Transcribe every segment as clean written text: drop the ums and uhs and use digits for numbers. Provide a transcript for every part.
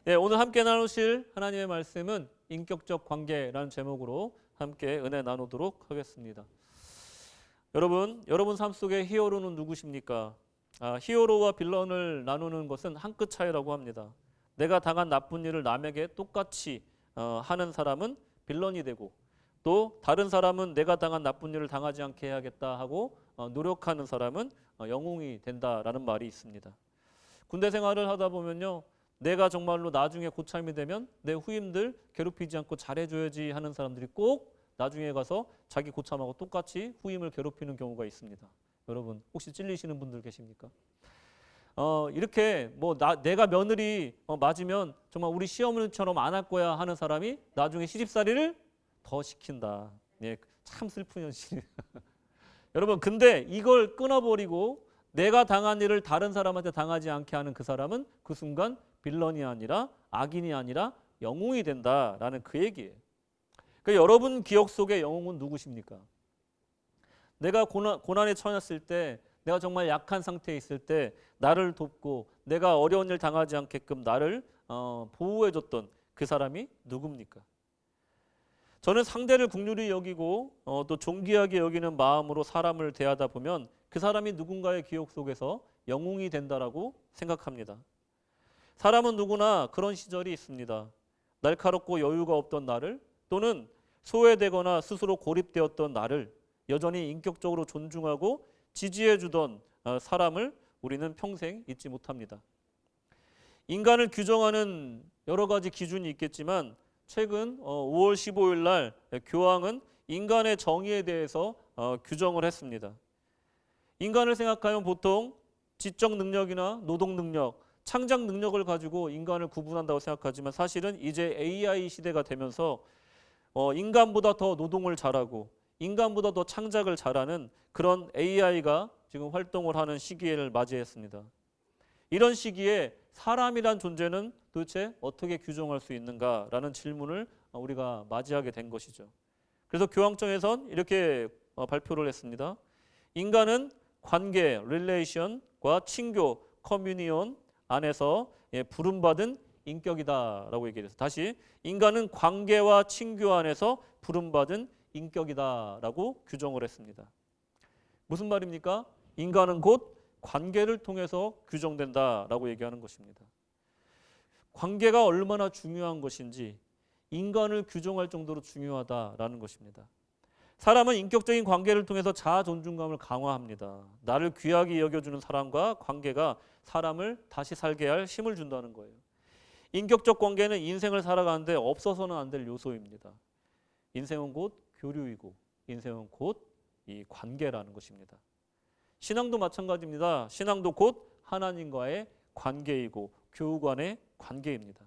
예, 오늘 함께 나누실 하나님의 말씀은 인격적 관계라는 제목으로 함께 은혜 나누도록 하겠습니다. 여러분 삶 속에 히어로는 누구십니까? 히어로와 빌런을 나누는 것은 한 끗 차이라고 합니다. 내가 당한 나쁜 일을 남에게 똑같이 하는 사람은 빌런이 되고, 또 다른 사람은 내가 당한 나쁜 일을 당하지 않게 해야겠다 하고 노력하는 사람은 영웅이 된다라는 말이 있습니다. 군대 생활을 하다 보면요, 내가 정말로 나중에 고참이 되면 내 후임들 괴롭히지 않고 잘해줘야지 하는 사람들이 꼭 나중에 가서 자기 고참하고 똑같이 후임을 괴롭히는 경우가 있습니다. 여러분 혹시 찔리시는 분들 계십니까? 이렇게 내가 며느리 맞으면 정말 우리 시어머니처럼 안 할 거야 하는 사람이 나중에 시집살이를 더 시킨다. 예, 참 슬픈 현실이에요. 여러분, 근데 이걸 끊어버리고 내가 당한 일을 다른 사람한테 당하지 않게 하는 그 사람은 그 순간 빌런이 아니라 악인이 아니라 영웅이 된다라는 그 얘기예요. 그러니까 여러분 기억 속의 영웅은 누구십니까? 내가 고난에 처했을 때, 내가 정말 약한 상태에 있을 때 나를 돕고 내가 어려운 일 당하지 않게끔 나를 보호해줬던 그 사람이 누굽니까? 저는 상대를 긍휼히 여기고 또 존귀하게 여기는 마음으로 사람을 대하다 보면 그 사람이 누군가의 기억 속에서 영웅이 된다라고 생각합니다. 사람은 누구나 그런 시절이 있습니다. 날카롭고 여유가 없던 나를, 또는 소외되거나 스스로 고립되었던 나를 여전히 인격적으로 존중하고 지지해주던 사람을 우리는 평생 잊지 못합니다. 인간을 규정하는 여러 가지 기준이 있겠지만 최근 5월 15일 날 교황은 인간의 정의에 대해서 규정을 했습니다. 인간을 생각하면 보통 지적 능력이나 노동 능력, 창작 능력을 가지고 인간을 구분한다고 생각하지만 사실은 이제 AI 시대가 되면서 인간보다 더 노동을 잘하고 인간보다 더 창작을 잘하는 그런 AI가 지금 활동을 하는 시기를 맞이했습니다. 이런 시기에 사람이란 존재는 도대체 어떻게 규정할 수 있는가라는 질문을 우리가 맞이하게 된 것이죠. 그래서 교황청에선 이렇게 발표를 했습니다. 인간은 관계, 릴레이션과 친교, 커뮤니온 안에서 부름받은 인격이다라고 얘기해서, 다시 인간은 관계와 친교 안에서 부름받은 인격이다라고 규정을 했습니다. 무슨 말입니까? 인간은 곧 관계를 통해서 규정된다라고 얘기하는 것입니다. 관계가 얼마나 중요한 것인지 인간을 규정할 정도로 중요하다라는 것입니다. 사람은 인격적인 관계를 통해서 자아 존중감을 강화합니다. 나를 귀하게 여겨주는 사람과 관계가 사람을 다시 살게 할 힘을 준다는 거예요. 인격적 관계는 인생을 살아가는데 없어서는 안 될 요소입니다. 인생은 곧 교류이고 인생은 곧 이 관계라는 것입니다. 신앙도 마찬가지입니다. 신앙도 곧 하나님과의 관계이고 교우 간의 관계입니다.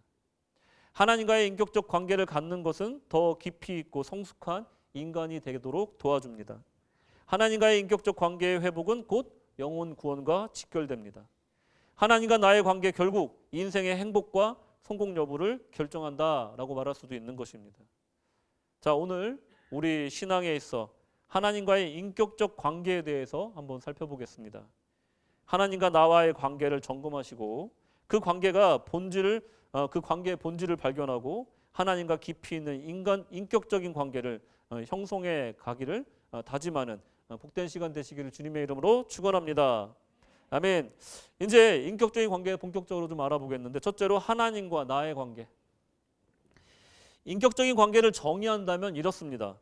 하나님과의 인격적 관계를 갖는 것은 더 깊이 있고 성숙한 인간이 되도록 도와줍니다. 하나님과의 인격적 관계의 회복은 곧 영혼 구원과 직결됩니다. 하나님과 나의 관계, 결국 인생의 행복과 성공 여부를 결정한다라고 말할 수도 있는 것입니다. 자, 오늘 우리 신앙에 있어 하나님과의 인격적 관계에 대해서 한번 살펴보겠습니다. 하나님과 나와의 관계를 점검하시고 그 관계의 본질을 발견하고 하나님과 깊이 있는 인격적인 관계를 형성해 가기를 다짐하는 복된 시간 되시기를 주님의 이름으로 축원합니다. 아멘. 이제 인격적인 관계 본격적으로 좀 알아보겠는데, 첫째로 하나님과 나의 관계. 인격적인 관계를 정의한다면 이렇습니다.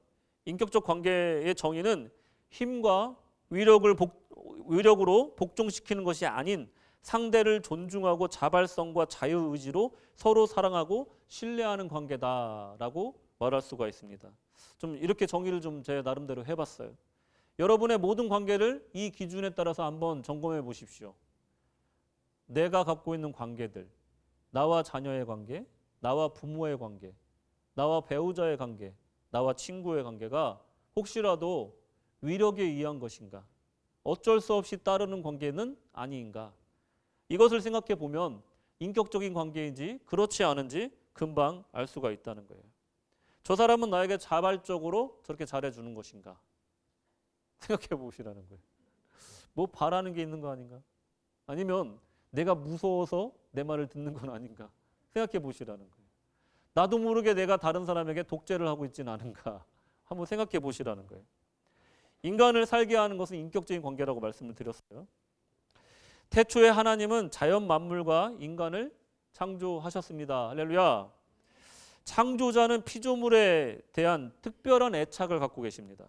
인격적 관계의 정의는 힘과 위력으로 복종시키는 것이 아닌 상대를 존중하고 자발성과 자유의지로 서로 사랑하고 신뢰하는 관계다라고 말할 수가 있습니다. 좀 이렇게 정의를 좀 제 나름대로 해봤어요. 여러분의 모든 관계를 이 기준에 따라서 한번 점검해 보십시오. 내가 갖고 있는 관계들, 나와 자녀의 관계, 나와 부모의 관계, 나와 배우자의 관계, 나와 친구의 관계가 혹시라도 위력에 의한 것인가, 어쩔 수 없이 따르는 관계는 아닌가, 이것을 생각해 보면 인격적인 관계인지 그렇지 않은지 금방 알 수가 있다는 거예요. 저 사람은 나에게 자발적으로 저렇게 잘해주는 것인가 생각해 보시라는 거예요. 뭐 바라는 게 있는 거 아닌가? 아니면 내가 무서워서 내 말을 듣는 건 아닌가? 생각해 보시라는 거예요. 나도 모르게 내가 다른 사람에게 독재를 하고 있지는 않은가 한번 생각해 보시라는 거예요. 인간을 살게 하는 것은 인격적인 관계라고 말씀을 드렸어요. 태초에 하나님은 자연 만물과 인간을 창조하셨습니다. 할렐루야. 창조자는 피조물에 대한 특별한 애착을 갖고 계십니다.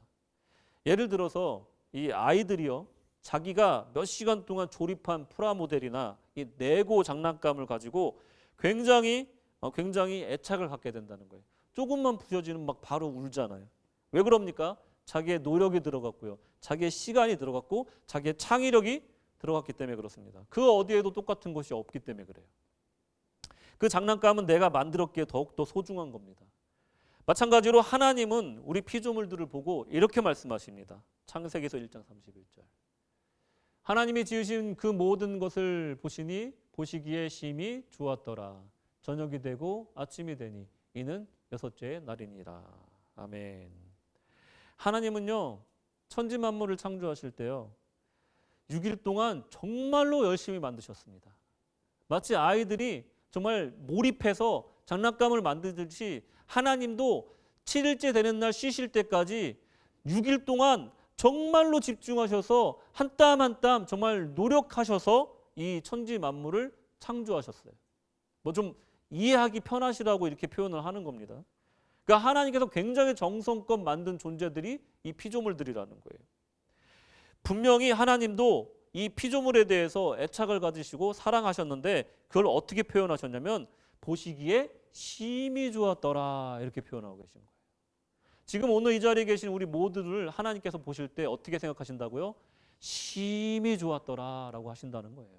예를 들어서 이 아이들이요, 자기가 몇 시간 동안 조립한 프라모델이나 이 레고 장난감을 가지고 굉장히 애착을 갖게 된다는 거예요. 조금만 부서지면 막 바로 울잖아요. 왜 그럽니까? 자기의 노력이 들어갔고요, 자기의 시간이 들어갔고, 자기의 창의력이 들어갔기 때문에 그렇습니다. 그 어디에도 똑같은 것이 없기 때문에 그래요. 그 장난감은 내가 만들었기에 더욱더 소중한 겁니다. 마찬가지로 하나님은 우리 피조물들을 보고 이렇게 말씀하십니다. 창세기서 1장 31절. 하나님이 지으신 그 모든 것을 보시니 보시기에 심히 좋았더라. 저녁이 되고 아침이 되니 이는 여섯째 날이니라. 아멘. 하나님은요, 천지 만물을 창조하실 때요, 6일 동안 정말로 열심히 만드셨습니다. 마치 아이들이 정말 몰입해서 장난감을 만들듯이 하나님도 7일째 되는 날 쉬실 때까지 6일 동안 정말로 집중하셔서 한 땀 한 땀 정말 노력하셔서 이 천지 만물을 창조하셨어요. 뭐 좀 이해하기 편하시라고 이렇게 표현을 하는 겁니다. 그러니까 하나님께서 굉장히 정성껏 만든 존재들이 이 피조물들이라는 거예요. 분명히 하나님도 이 피조물에 대해서 애착을 가지시고 사랑하셨는데 그걸 어떻게 표현하셨냐면 보시기에 심히 좋았더라 이렇게 표현하고 계신 거예요. 지금 오늘 이 자리에 계신 우리 모두를 하나님께서 보실 때 어떻게 생각하신다고요? 심히 좋았더라 라고 하신다는 거예요.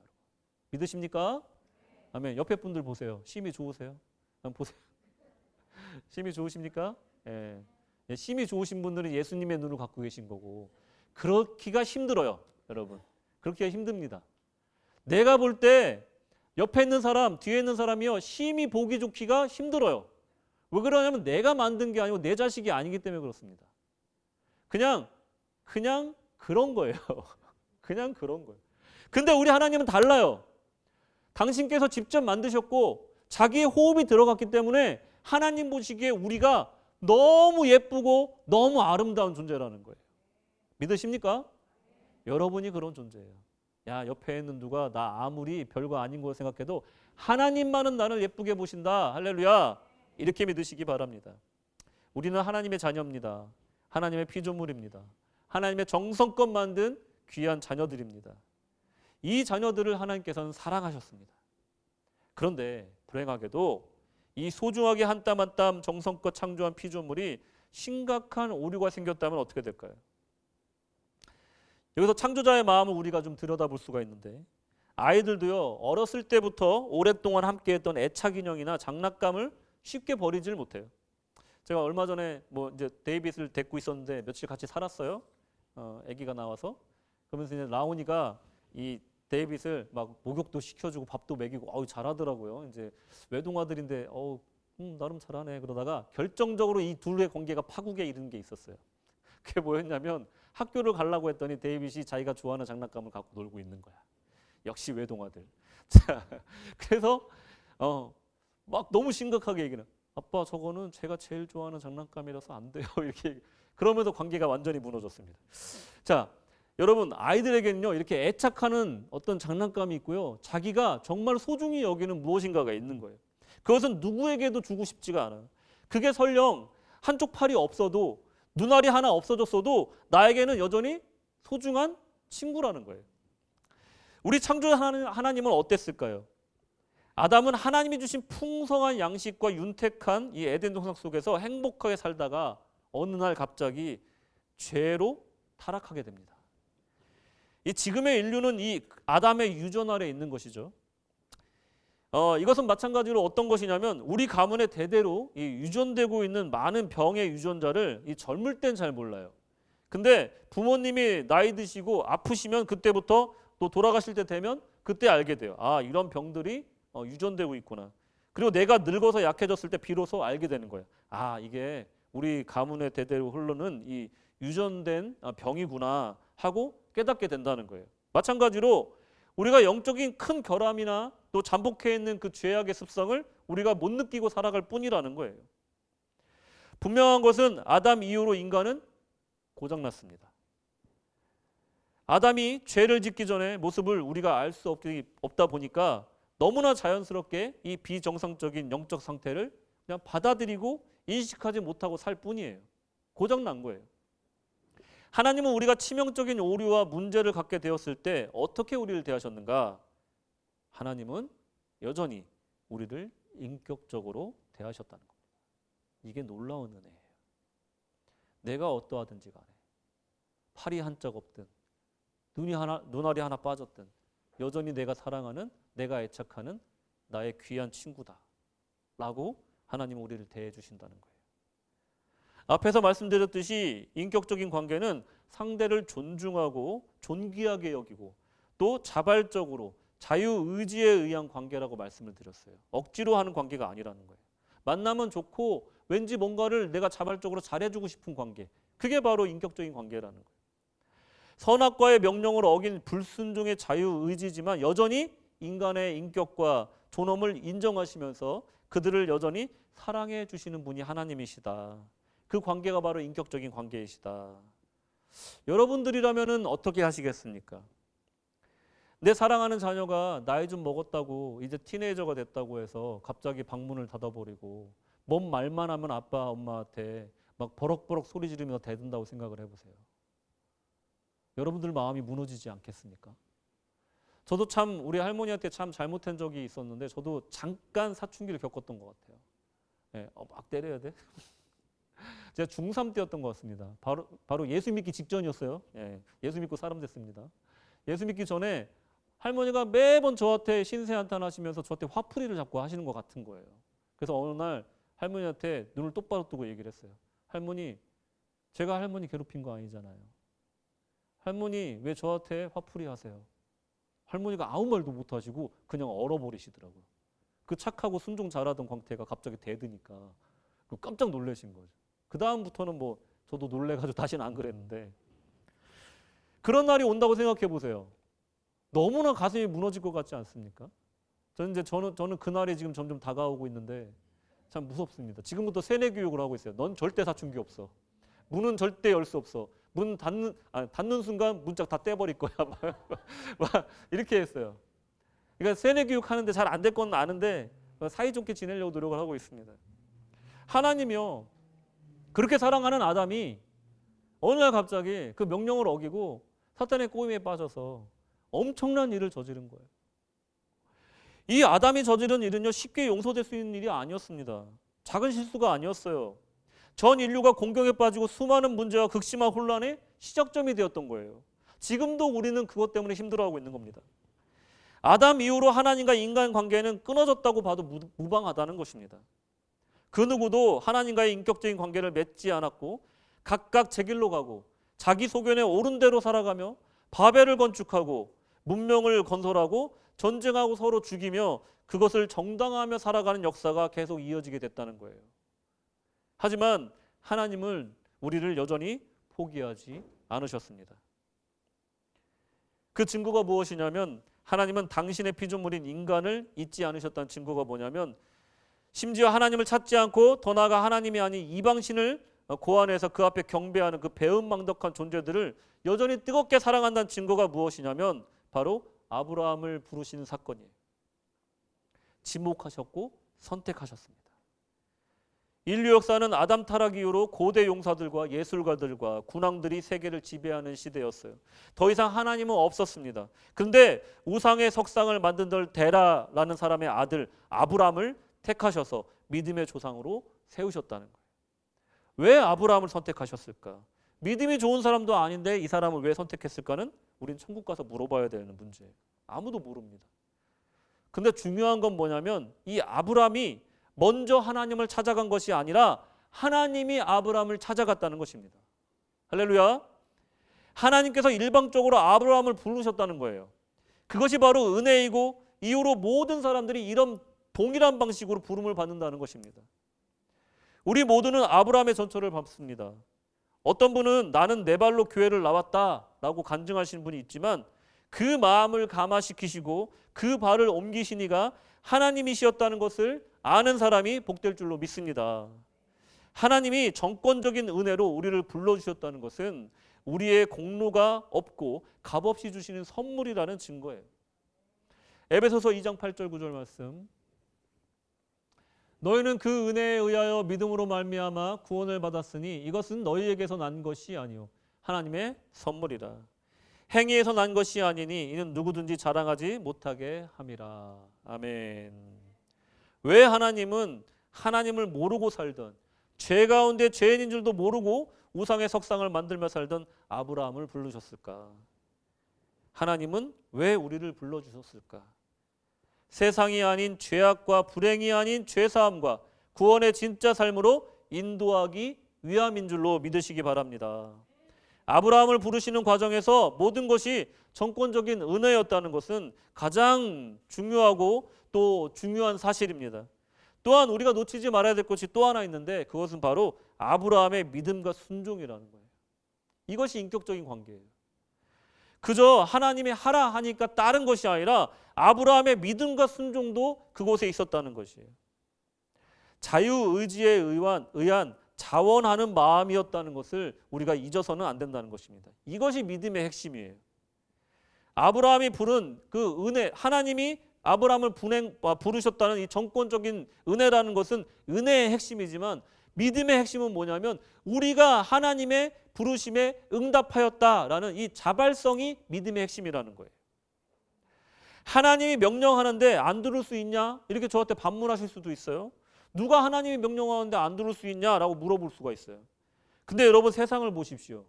믿으십니까? 아멘. 옆에 분들 보세요. 심히 좋으세요? 한번 보세요. 심히 좋으십니까? 예. 심히 좋으신 분들은 예수님의 눈을 갖고 계신 거고, 그렇기가 힘들어요, 여러분. 그렇기가 힘듭니다. 내가 볼 때 옆에 있는 사람, 뒤에 있는 사람이요, 심히 보기 좋기가 힘들어요. 왜 그러냐면 내가 만든 게 아니고 내 자식이 아니기 때문에 그렇습니다. 그냥 그런 거예요. 그냥 그런 거예요. 근데 우리 하나님은 달라요. 당신께서 직접 만드셨고 자기의 호흡이 들어갔기 때문에 하나님 보시기에 우리가 너무 예쁘고 너무 아름다운 존재라는 거예요. 믿으십니까? 여러분이 그런 존재예요. 야, 옆에 있는 누가 나 아무리 별거 아닌 거 생각해도 하나님만은 나를 예쁘게 보신다. 할렐루야. 이렇게 믿으시기 바랍니다. 우리는 하나님의 자녀입니다. 하나님의 피조물입니다. 하나님의 정성껏 만든 귀한 자녀들입니다. 이 자녀들을 하나님께서는 사랑하셨습니다. 그런데 불행하게도 이 소중하게 한 땀 한 땀 정성껏 창조한 피조물이 심각한 오류가 생겼다면 어떻게 될까요? 여기서 창조자의 마음을 우리가 좀 들여다볼 수가 있는데, 아이들도요, 어렸을 때부터 오랫동안 함께했던 애착 인형이나 장난감을 쉽게 버리질 못해요. 제가 얼마 전에 뭐 이제 데이빗을 데리고 있었는데 며칠 같이 살았어요. 아기가 나와서. 그러면서 이제 라온이가 이 데이빗을 막 목욕도 시켜주고 밥도 먹이고 잘하더라고요. 이제 외동아들인데 나름 잘하네. 그러다가 결정적으로 이 둘의 관계가 파국에 이르는 게 있었어요. 그게 뭐였냐면 학교를 가려고 했더니 데이빗이 자기가 좋아하는 장난감을 갖고 놀고 있는 거야. 역시 외동아들. 자, 그래서 막 너무 심각하게 얘기는, 아빠 저거는 제가 제일 좋아하는 장난감이라서 안 돼요. 이렇게 그러면서 관계가 완전히 무너졌습니다. 자, 여러분, 아이들에게는요, 이렇게 애착하는 어떤 장난감이 있고요, 자기가 정말 소중히 여기는 무엇인가가 있는 거예요. 그것은 누구에게도 주고 싶지가 않아요. 그게 설령 한쪽 팔이 없어도, 눈알이 하나 없어졌어도 나에게는 여전히 소중한 친구라는 거예요. 우리 창조자 하나님은 어땠을까요? 아담은 하나님이 주신 풍성한 양식과 윤택한 이 에덴 동산 속에서 행복하게 살다가 어느 날 갑자기 죄로 타락하게 됩니다. 이 지금의 인류는 이 아담의 유전 아래 있는 것이죠. 이것은 마찬가지로 어떤 것이냐면 우리 가문에 대대로 이 유전되고 있는 많은 병의 유전자를 이 젊을 땐 잘 몰라요. 근데 부모님이 나이 드시고 아프시면 그때부터 또 돌아가실 때 되면 그때 알게 돼요. 아, 이런 병들이 유전되고 있구나. 그리고 내가 늙어서 약해졌을 때 비로소 알게 되는 거예요. 아, 이게 우리 가문의 대대로 흐르는 이 유전된 병이구나 하고 깨닫게 된다는 거예요. 마찬가지로 우리가 영적인 큰 결함이나 또 잠복해 있는 그 죄악의 습성을 우리가 못 느끼고 살아갈 뿐이라는 거예요. 분명한 것은 아담 이후로 인간은 고장났습니다. 아담이 죄를 짓기 전에 모습을 우리가 알 수 없다 보니까 너무나 자연스럽게 이 비정상적인 영적 상태를 그냥 받아들이고 인식하지 못하고 살 뿐이에요. 고장난 거예요. 하나님은 우리가 치명적인 오류와 문제를 갖게 되었을 때 어떻게 우리를 대하셨는가? 하나님은 여전히 우리를 인격적으로 대하셨다는 겁니다. 이게 놀라운 은혜예요. 내가 어떠하든지 간에 팔이 한짝 없든 눈알이 하나 빠졌든 여전히 내가 사랑하는, 내가 애착하는 나의 귀한 친구다 라고 하나님은 우리를 대해 주신다는 거예요. 앞에서 말씀드렸듯이 인격적인 관계는 상대를 존중하고 존귀하게 여기고 또 자발적으로 자유의지에 의한 관계라고 말씀을 드렸어요. 억지로 하는 관계가 아니라는 거예요. 만나면 좋고 왠지 뭔가를 내가 자발적으로 잘해주고 싶은 관계, 그게 바로 인격적인 관계라는 거예요. 선악과의 명령을 어긴 불순종의 자유의지지만 여전히 인간의 인격과 존엄을 인정하시면서 그들을 여전히 사랑해 주시는 분이 하나님이시다. 그 관계가 바로 인격적인 관계이시다. 여러분들이라면 어떻게 하시겠습니까? 내 사랑하는 자녀가 나이 좀 먹었다고 이제 티네이저가 됐다고 해서 갑자기 방문을 닫아버리고 뭔 말만 하면 아빠 엄마한테 막 버럭버럭 소리 지르며 대든다고 생각을 해보세요. 여러분들 마음이 무너지지 않겠습니까? 저도 참 우리 할머니한테 참 잘못한 적이 있었는데 저도 잠깐 사춘기를 겪었던 것 같아요. 막 때려야 돼? 제가 중3 때였던 것 같습니다. 바로 예수 믿기 직전이었어요. 예수 믿고 사람 됐습니다. 예수 믿기 전에 할머니가 매번 저한테 신세한탄 하시면서 저한테 화풀이를 자꾸 하시는 것 같은 거예요. 그래서 어느 날 할머니한테 눈을 똑바로 뜨고 얘기를 했어요. 할머니, 제가 할머니 괴롭힌 거 아니잖아요. 할머니 왜 저한테 화풀이 하세요? 할머니가 아무 말도 못 하시고 그냥 얼어버리시더라고요. 그 착하고 순종 잘하던 광태가 갑자기 대드니까 깜짝 놀라신 거죠. 그 다음부터는 뭐 저도 놀래가지고 다시는 안 그랬는데, 그런 날이 온다고 생각해 보세요. 너무나 가슴이 무너질 것 같지 않습니까? 저는 그 날이 지금 점점 다가오고 있는데 참 무섭습니다. 지금부터 세뇌 교육을 하고 있어요. 넌 절대 사춘기 없어. 문은 절대 열 수 없어. 문 닫는 순간 문짝 다 떼버릴 거야. 막 이렇게 했어요. 그러니까 세뇌 교육 하는데 잘 안 될 건 아는데 사이좋게 지내려고 노력을 하고 있습니다. 하나님이요, 그렇게 사랑하는 아담이 어느 날 갑자기 그 명령을 어기고 사탄의 꼬임에 빠져서 엄청난 일을 저지른 거예요. 이 아담이 저지른 일은요, 쉽게 용서될 수 있는 일이 아니었습니다. 작은 실수가 아니었어요. 전 인류가 공경에 빠지고 수많은 문제와 극심한 혼란의 시작점이 되었던 거예요. 지금도 우리는 그것 때문에 힘들어하고 있는 겁니다. 아담 이후로 하나님과 인간 관계는 끊어졌다고 봐도 무방하다는 것입니다. 그 누구도 하나님과의 인격적인 관계를 맺지 않았고 각각 제 길로 가고 자기 소견에 옳은 대로 살아가며 바벨을 건축하고 문명을 건설하고 전쟁하고 서로 죽이며 그것을 정당화하며 살아가는 역사가 계속 이어지게 됐다는 거예요. 하지만 하나님은 우리를 여전히 포기하지 않으셨습니다. 그 증거가 무엇이냐면 하나님은 당신의 피조물인 인간을 잊지 않으셨다는 증거가 뭐냐면, 심지어 하나님을 찾지 않고 더 나아가 하나님이 아닌 이방신을 고안해서 그 앞에 경배하는 그 배은망덕한 존재들을 여전히 뜨겁게 사랑한다는 증거가 무엇이냐면 바로 아브라함을 부르시는 사건이에요. 지목하셨고 선택하셨습니다. 인류 역사는 아담 타락 이후로 고대 용사들과 예술가들과 군왕들이 세계를 지배하는 시대였어요. 더 이상 하나님은 없었습니다. 그런데 우상의 석상을 만든 데라라는 사람의 아들 아브람을 택하셔서 믿음의 조상으로 세우셨다는 거예요. 왜 아브라함을 선택하셨을까? 믿음이 좋은 사람도 아닌데 이 사람을 왜 선택했을까는 우린 천국 가서 물어봐야 되는 문제예요. 아무도 모릅니다. 근데 중요한 건 뭐냐면 이 아브라함이 먼저 하나님을 찾아간 것이 아니라 하나님이 아브라함을 찾아갔다는 것입니다. 할렐루야. 하나님께서 일방적으로 아브라함을 부르셨다는 거예요. 그것이 바로 은혜이고 이후로 모든 사람들이 이런 동일한 방식으로 부름을 받는다는 것입니다. 우리 모두는 아브라함의 전철을 밟습니다. 어떤 분은 나는 내 발로 교회를 나왔다라고 간증하시는 분이 있지만 그 마음을 감화시키시고 그 발을 옮기신 이가 하나님이시었다는 것을 아는 사람이 복될 줄로 믿습니다. 하나님이 정권적인 은혜로 우리를 불러주셨다는 것은 우리의 공로가 없고 값없이 주시는 선물이라는 증거예요. 에베소서 2장 8절 9절 말씀. 너희는 그 은혜에 의하여 믿음으로 말미암아 구원을 받았으니 이것은 너희에게서 난 것이 아니요 하나님의 선물이라. 행위에서 난 것이 아니니 이는 누구든지 자랑하지 못하게 함이라. 아멘. 왜 하나님은 하나님을 모르고 살던, 죄 가운데 죄인인 줄도 모르고 우상의 석상을 만들며 살던 아브라함을 부르셨을까? 하나님은 왜 우리를 불러주셨을까? 세상이 아닌 죄악과 불행이 아닌 죄사함과 구원의 진짜 삶으로 인도하기 위함인 줄로 믿으시기 바랍니다. 아브라함을 부르시는 과정에서 모든 것이 정권적인 은혜였다는 것은 가장 중요하고 또 중요한 사실입니다. 또한 우리가 놓치지 말아야 될 것이 또 하나 있는데 그것은 바로 아브라함의 믿음과 순종이라는 거예요. 이것이 인격적인 관계예요. 그저 하나님이 하라 하니까 따른 것이 아니라 아브라함의 믿음과 순종도 그곳에 있었다는 것이에요. 자유의지에 의한 자원하는 마음이었다는 것을 우리가 잊어서는 안 된다는 것입니다. 이것이 믿음의 핵심이에요. 아브라함이 부른 그 은혜, 하나님이 아브라함을 부르셨다는 이 정권적인 은혜라는 것은 은혜의 핵심이지만 믿음의 핵심은 뭐냐면 우리가 하나님의 부르심에 응답하였다라는 이 자발성이 믿음의 핵심이라는 거예요. 하나님이 명령하는데 안 들을 수 있냐? 이렇게 저한테 반문하실 수도 있어요. 누가 하나님이 명령하는데 안 들을 수 있냐라고 물어볼 수가 있어요. 근데 여러분 세상을 보십시오.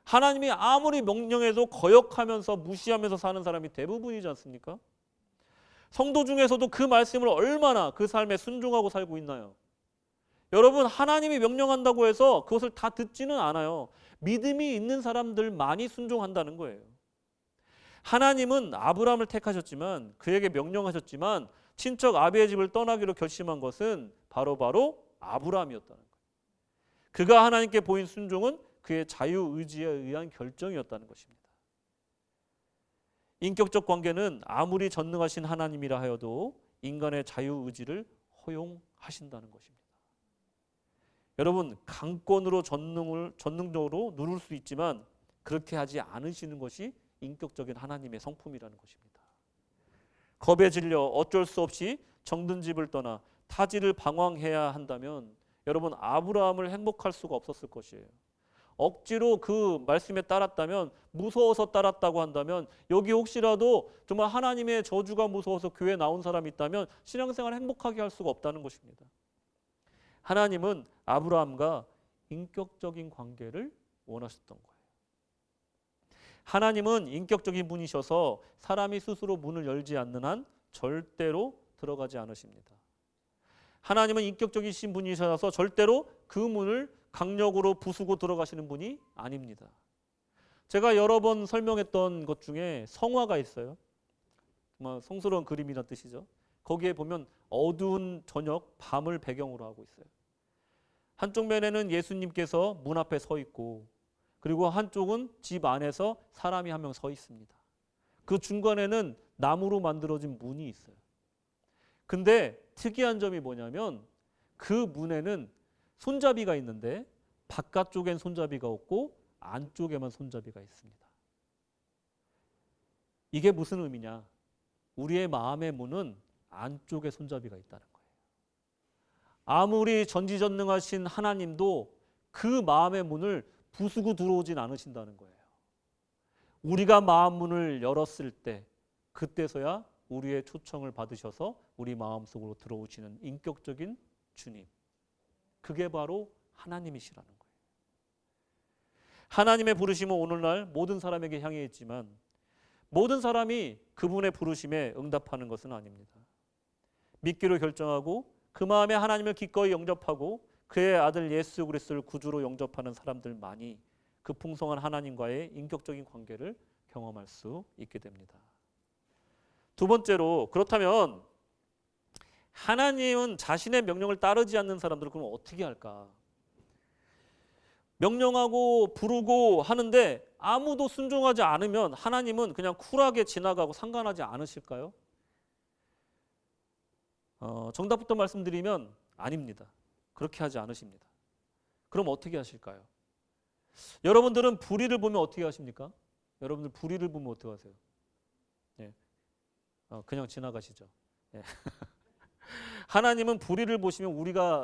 하나님이 아무리 명령해도 거역하면서 무시하면서 사는 사람이 대부분이지 않습니까? 성도 중에서도 그 말씀을 얼마나 그 삶에 순종하고 살고 있나요? 여러분 하나님이 명령한다고 해서 그것을 다 듣지는 않아요. 믿음이 있는 사람들만이 순종한다는 거예요. 하나님은 아브라함을 택하셨지만 그에게 명령하셨지만 친척 아비의 집을 떠나기로 결심한 것은 바로 아브라함이었다는 거예요. 그가 하나님께 보인 순종은 그의 자유의지에 의한 결정이었다는 것입니다. 인격적 관계는 아무리 전능하신 하나님이라 하여도 인간의 자유의지를 허용하신다는 것입니다. 여러분 강권으로 전능적으로 누를 수 있지만 그렇게 하지 않으시는 것이 인격적인 하나님의 성품이라는 것입니다. 겁에 질려 어쩔 수 없이 정든 집을 떠나 타지를 방황해야 한다면 여러분 아브라함을 행복할 수가 없었을 것이에요. 억지로 그 말씀에 따랐다면 무서워서 따랐다고 한다면 여기 혹시라도 정말 하나님의 저주가 무서워서 교회에 나온 사람이 있다면 신앙생활을 행복하게 할 수가 없다는 것입니다. 하나님은 아브라함과 인격적인 관계를 원하셨던 거예요. 하나님은 인격적인 분이셔서 사람이 스스로 문을 열지 않는 한 절대로 들어가지 않으십니다. 하나님은 인격적이신 분이셔서 절대로 그 문을 강력으로 부수고 들어가시는 분이 아닙니다. 제가 여러 번 설명했던 것 중에 성화가 있어요. 정말 성스러운 그림이란 뜻이죠. 거기에 보면 어두운 저녁, 밤을 배경으로 하고 있어요. 한쪽 면에는 예수님께서 문 앞에 서 있고 그리고 한쪽은 집 안에서 사람이 한 명 서 있습니다. 그 중간에는 나무로 만들어진 문이 있어요. 근데 특이한 점이 뭐냐면 그 문에는 손잡이가 있는데 바깥쪽엔 손잡이가 없고 안쪽에만 손잡이가 있습니다. 이게 무슨 의미냐? 우리의 마음의 문은 안쪽에 손잡이가 있다는 거예요. 아무리 전지전능하신 하나님도 그 마음의 문을 부수고 들어오진 않으신다는 거예요. 우리가 마음 문을 열었을 때 그때서야 우리의 초청을 받으셔서 우리 마음속으로 들어오시는 인격적인 주님. 그게 바로 하나님이시라는 거예요. 하나님의 부르심은 오늘날 모든 사람에게 향해 있지만 모든 사람이 그분의 부르심에 응답하는 것은 아닙니다. 믿기로 결정하고 그 마음에 하나님을 기꺼이 영접하고 그의 아들 예수 그리스도를 구주로 영접하는 사람들만이 그 풍성한 하나님과의 인격적인 관계를 경험할 수 있게 됩니다. 두 번째로 그렇다면 하나님은 자신의 명령을 따르지 않는 사람들은 그럼 어떻게 할까? 명령하고 부르고 하는데 아무도 순종하지 않으면 하나님은 그냥 쿨하게 지나가고 상관하지 않으실까요? 정답부터 말씀드리면 아닙니다. 그렇게 하지 않으십니다. 그럼 어떻게 하실까요? 여러분들은 불의를 보면 어떻게 하십니까? 여러분들 불의를 보면 어떻게 하세요? 예. 그냥 지나가시죠. 예. 하나님은 불의를 보시면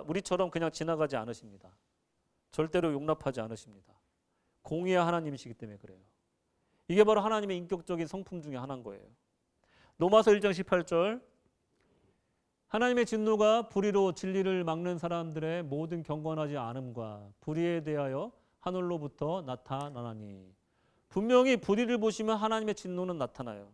우리처럼 그냥 지나가지 않으십니다. 절대로 용납하지 않으십니다. 공의의 하나님이시기 때문에 그래요. 이게 바로 하나님의 인격적인 성품 중에 하나인 거예요. 로마서 1장 18절 하나님의 진노가 불의로 진리를 막는 사람들의 모든 경건하지 않음과 불의에 대하여 하늘로부터 나타나나니. 분명히 불의를 보시면 하나님의 진노는 나타나요.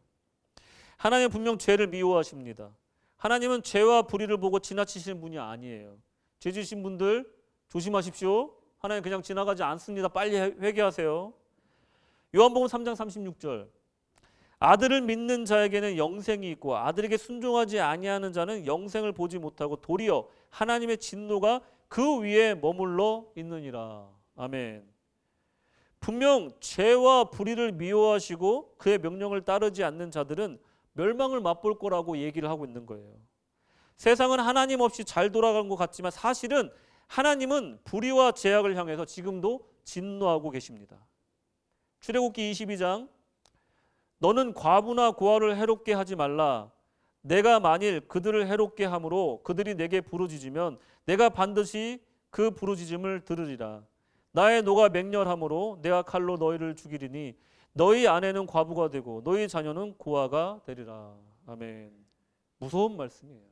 하나님은 분명 죄를 미워하십니다. 하나님은 죄와 불의를 보고 지나치시는 분이 아니에요. 죄 지으신 분들 조심하십시오. 하나님 그냥 지나가지 않습니다. 빨리 회개하세요. 요한복음 3장 36절 아들을 믿는 자에게는 영생이 있고 아들에게 순종하지 아니하는 자는 영생을 보지 못하고 도리어 하나님의 진노가 그 위에 머물러 있느니라. 아멘. 분명 죄와 불의를 미워하시고 그의 명령을 따르지 않는 자들은 멸망을 맛볼 거라고 얘기를 하고 있는 거예요. 세상은 하나님 없이 잘 돌아가는 것 같지만 사실은 하나님은 불의와 죄악을 향해서 지금도 진노하고 계십니다. 출애굽기 22장 너는 과부나 고아를 해롭게 하지 말라. 내가 만일 그들을 해롭게 함으로 그들이 내게 부르짖으면 내가 반드시 그 부르짖음을 들으리라. 나의 노가 맹렬함으로 내가 칼로 너희를 죽이리니 너희 아내는 과부가 되고 너희 자녀는 고아가 되리라. 아멘. 무서운 말씀이에요.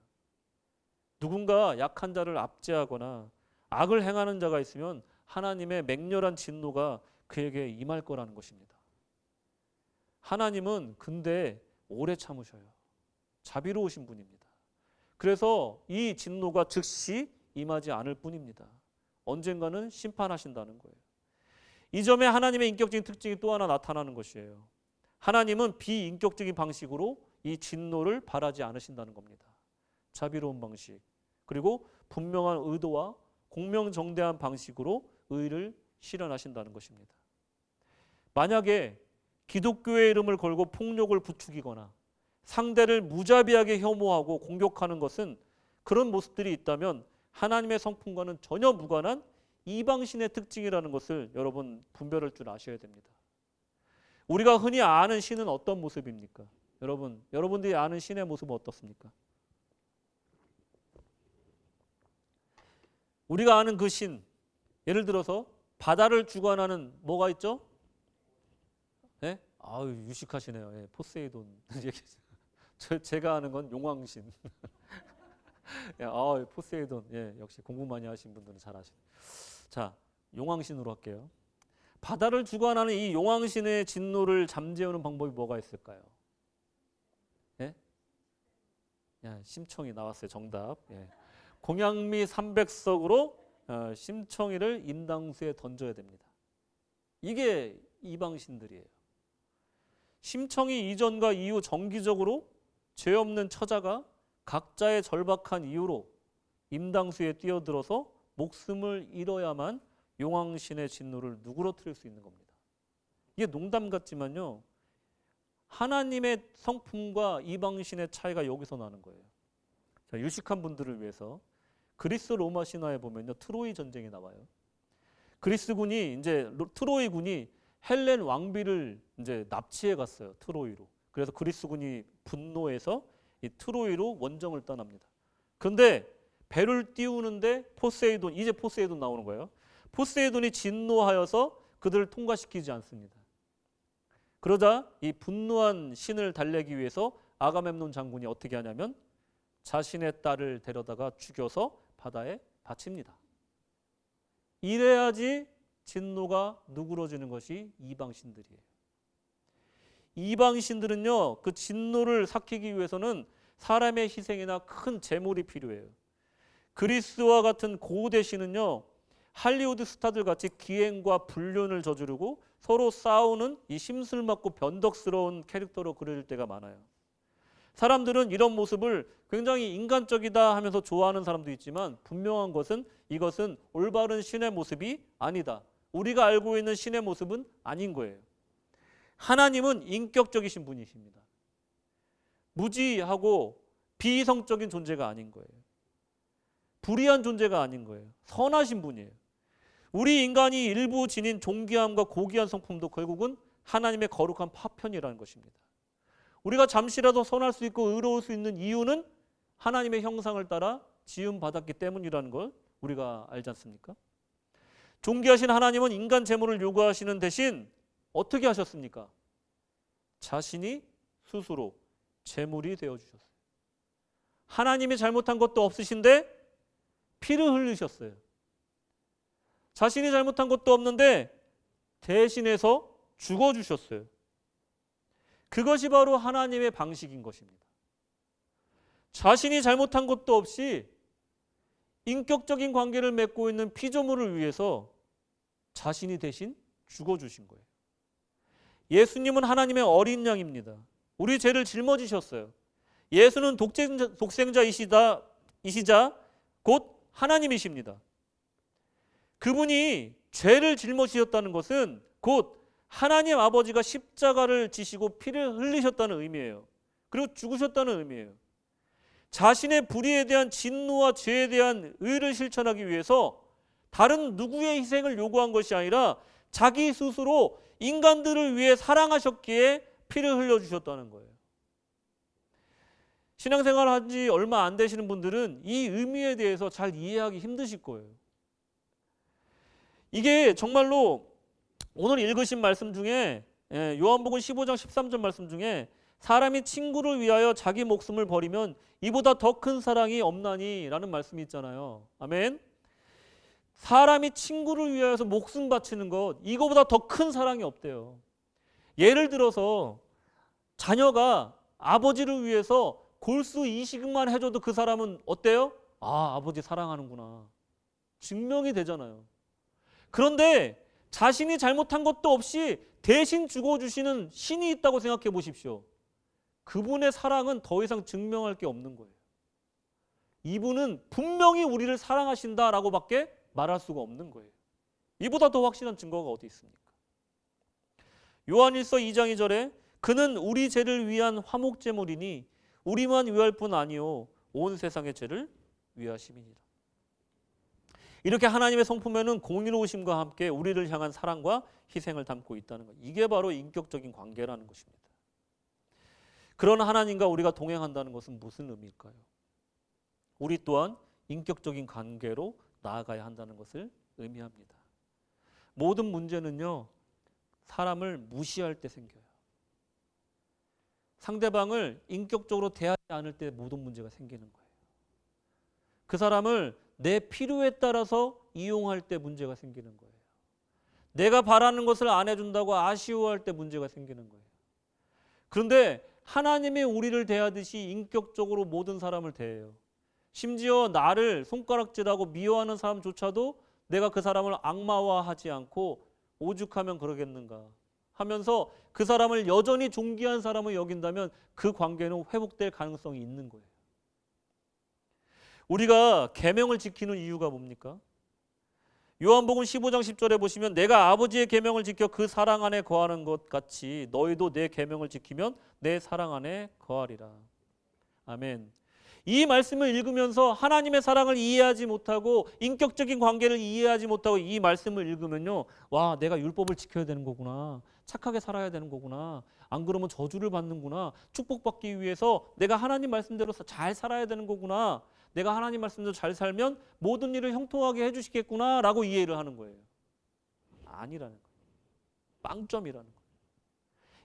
누군가 약한 자를 압제하거나 악을 행하는 자가 있으면 하나님의 맹렬한 진노가 그에게 임할 거라는 것입니다. 하나님은 근데 오래 참으셔요. 자비로우신 분입니다. 그래서 이 진노가 즉시 임하지 않을 뿐입니다. 언젠가는 심판하신다는 거예요. 이 점에 하나님의 인격적인 특징이 또 하나 나타나는 것이에요. 하나님은 비인격적인 방식으로 이 진노를 바라지 않으신다는 겁니다. 자비로운 방식, 그리고 분명한 의도와 공명정대한 방식으로 의를 실현하신다는 것입니다. 만약에 기독교의 이름을 걸고 폭력을 부추기거나 상대를 무자비하게 혐오하고 공격하는 것은 그런 모습들이 있다면 하나님의 성품과는 전혀 무관한 이방신의 특징이라는 것을 여러분 분별할 줄 아셔야 됩니다. 우리가 흔히 아는 신은 어떤 모습입니까? 여러분들이 아는 신의 모습은 어떻습니까? 우리가 아는 그 신, 예를 들어서 바다를 주관하는 뭐가 있죠? 네? 아유 유식하시네요. 예, 포세이돈. 제가 아는 건 용왕신. 포세이돈. 예, 역시 공부 많이 하신 분들은 잘 아시네. 자, 용왕신으로 할게요. 바다를 주관하는 이 용왕신의 진노를 잠재우는 방법이 뭐가 있을까요? 예? 심청이 나왔어요. 정답. 예. 공양미 300석으로 심청이를 인당수에 던져야 됩니다. 이게 이방신들이에요. 심청이 이전과 이후 정기적으로 죄 없는 처자가 각자의 절박한 이유로 임당수에 뛰어들어서 목숨을 잃어야만 용왕신의 진노를 누그러뜨릴 수 있는 겁니다. 이게 농담 같지만요. 하나님의 성품과 이방신의 차이가 여기서 나는 거예요. 자, 유식한 분들을 위해서 그리스 로마 신화에 보면요. 트로이 전쟁이 나와요. 그리스군이 트로이군이 헬렌 왕비를 이제 납치해 갔어요. 트로이로. 그래서 그리스군이 분노해서 이 트로이로 원정을 떠납니다. 그런데 배를 띄우는데 이제 포세이돈 나오는 거예요. 포세이돈이 진노하여서 그들을 통과시키지 않습니다. 그러자 이 분노한 신을 달래기 위해서 아가멤논 장군이 어떻게 하냐면 자신의 딸을 데려다가 죽여서 바다에 바칩니다. 이래야지 진노가 누그러지는 것이 이방신들이에요. 이방신들은요, 그 진노를 삭히기 위해서는 사람의 희생이나 큰 재물이 필요해요. 그리스와 같은 고대 신은요, 할리우드 스타들 같이 기행과 불륜을 저지르고 서로 싸우는 이 심술맞고 변덕스러운 캐릭터로 그릴 때가 많아요. 사람들은 이런 모습을 굉장히 인간적이다 하면서 좋아하는 사람도 있지만 분명한 것은 이것은 올바른 신의 모습이 아니다. 우리가 알고 있는 신의 모습은 아닌 거예요. 하나님은 인격적이신 분이십니다. 무지하고 비이성적인 존재가 아닌 거예요. 불의한 존재가 아닌 거예요. 선하신 분이에요. 우리 인간이 일부 지닌 존귀함과 고귀한 성품도 결국은 하나님의 거룩한 파편이라는 것입니다. 우리가 잠시라도 선할 수 있고 의로울 수 있는 이유는 하나님의 형상을 따라 지음받았기 때문이라는 걸 우리가 알지 않습니까? 존귀하신 하나님은 인간 재물을 요구하시는 대신 어떻게 하셨습니까? 자신이 스스로 재물이 되어주셨어요. 하나님이 잘못한 것도 없으신데 피를 흘리셨어요. 자신이 잘못한 것도 없는데 대신해서 죽어주셨어요. 그것이 바로 하나님의 방식인 것입니다. 자신이 잘못한 것도 없이 인격적인 관계를 맺고 있는 피조물을 위해서 자신이 대신 죽어주신 거예요. 예수님은 하나님의 어린 양입니다. 우리 죄를 짊어지셨어요. 예수는 독생자이시자 곧 하나님이십니다. 그분이 죄를 짊어지셨다는 것은 곧 하나님 아버지가 십자가를 지시고 피를 흘리셨다는 의미예요. 그리고 죽으셨다는 의미예요. 자신의 불의에 대한 진노와 죄에 대한 의를 실천하기 위해서 다른 누구의 희생을 요구한 것이 아니라 자기 스스로 인간들을 위해 사랑하셨기에 피를 흘려주셨다는 거예요. 신앙생활 한 지 얼마 안 되시는 분들은 이 의미에 대해서 잘 이해하기 힘드실 거예요. 이게 정말로 오늘 읽으신 말씀 중에 요한복음 15장 13절 말씀 중에 사람이 친구를 위하여 자기 목숨을 버리면 이보다 더 큰 사랑이 없나니 라는 말씀이 있잖아요. 아멘. 사람이 친구를 위하여서 목숨 바치는 것, 이거보다 더 큰 사랑이 없대요. 예를 들어서 자녀가 아버지를 위해서 골수 이식만 해줘도 그 사람은 어때요? 아, 아버지 사랑하는구나. 증명이 되잖아요. 그런데 자신이 잘못한 것도 없이 대신 죽어주시는 신이 있다고 생각해 보십시오. 그분의 사랑은 더 이상 증명할 게 없는 거예요. 이분은 분명히 우리를 사랑하신다라고 밖에 말할 수가 없는 거예요. 이보다 더 확실한 증거가 어디 있습니까? 요한일서 2장 2절에 그는 우리 죄를 위한 화목제물이니 우리만 위할 뿐 아니요 온 세상의 죄를 위하심이니라. 이렇게 하나님의 성품에는 공의로우심과 함께 우리를 향한 사랑과 희생을 담고 있다는 것. 이게 바로 인격적인 관계라는 것입니다. 그런 하나님과 우리가 동행한다는 것은 무슨 의미일까요? 우리 또한 인격적인 관계로 나아가야 한다는 것을 의미합니다. 모든 문제는요, 사람을 무시할 때 생겨요. 상대방을 인격적으로 대하지 않을 때 모든 문제가 생기는 거예요. 그 사람을 내 필요에 따라서 이용할 때 문제가 생기는 거예요. 내가 바라는 것을 안 해준다고 아쉬워할 때 문제가 생기는 거예요. 그런데 하나님이 우리를 대하듯이 인격적으로 모든 사람을 대해요. 심지어 나를 손가락질하고 미워하는 사람조차도 내가 그 사람을 악마화하지 않고 오죽하면 그러겠는가 하면서 그 사람을 여전히 존귀한 사람을 여긴다면 그 관계는 회복될 가능성이 있는 거예요. 우리가 계명을 지키는 이유가 뭡니까? 요한복음 15장 10절에 보시면 내가 아버지의 계명을 지켜 그 사랑 안에 거하는 것 같이 너희도 내 계명을 지키면 내 사랑 안에 거하리라. 아멘. 이 말씀을 읽으면서 하나님의 사랑을 이해하지 못하고 인격적인 관계를 이해하지 못하고 이 말씀을 읽으면요, 와, 내가 율법을 지켜야 되는 거구나, 착하게 살아야 되는 거구나, 안 그러면 저주를 받는구나, 축복받기 위해서 내가 하나님 말씀대로 잘 살아야 되는 거구나, 내가 하나님 말씀대로 잘 살면 모든 일을 형통하게 해주시겠구나 라고 이해를 하는 거예요. 아니라는 거예요. 빵점이라는 거예요.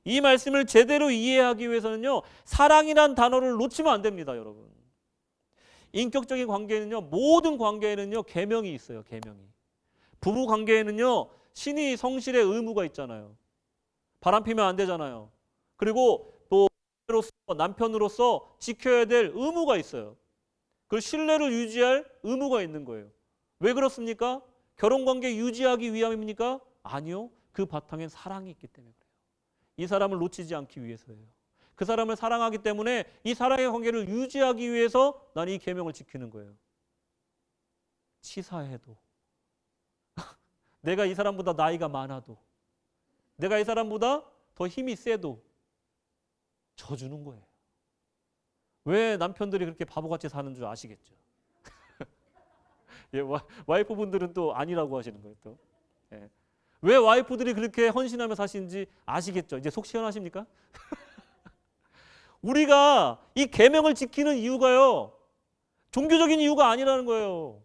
이 말씀을 제대로 이해하기 위해서는요, 사랑이란 단어를 놓치면 안 됩니다, 여러분. 인격적인 관계에는요, 모든 관계에는요, 계명이 있어요. 계명이. 부부 관계에는요, 신이 성실의 의무가 있잖아요. 바람 피면 안 되잖아요. 그리고 또 남편으로서 지켜야 될 의무가 있어요. 그 신뢰를 유지할 의무가 있는 거예요. 왜 그렇습니까? 결혼관계 유지하기 위함입니까? 아니요. 그 바탕엔 사랑이 있기 때문에 그래요. 이 사람을 놓치지 않기 위해서예요. 그 사람을 사랑하기 때문에 이 사랑의 관계를 유지하기 위해서 난 이 계명을 지키는 거예요. 치사해도 내가 이 사람보다 나이가 많아도 내가 이 사람보다 더 힘이 세도 져주는 거예요. 왜 남편들이 그렇게 바보같이 사는 줄 아시겠죠? 예, 와이프분들은 또 아니라고 하시는 거예요. 또. 예. 왜 와이프들이 그렇게 헌신하며 사시는지 아시겠죠? 이제 속 시원하십니까? 우리가 이 계명을 지키는 이유가요. 종교적인 이유가 아니라는 거예요.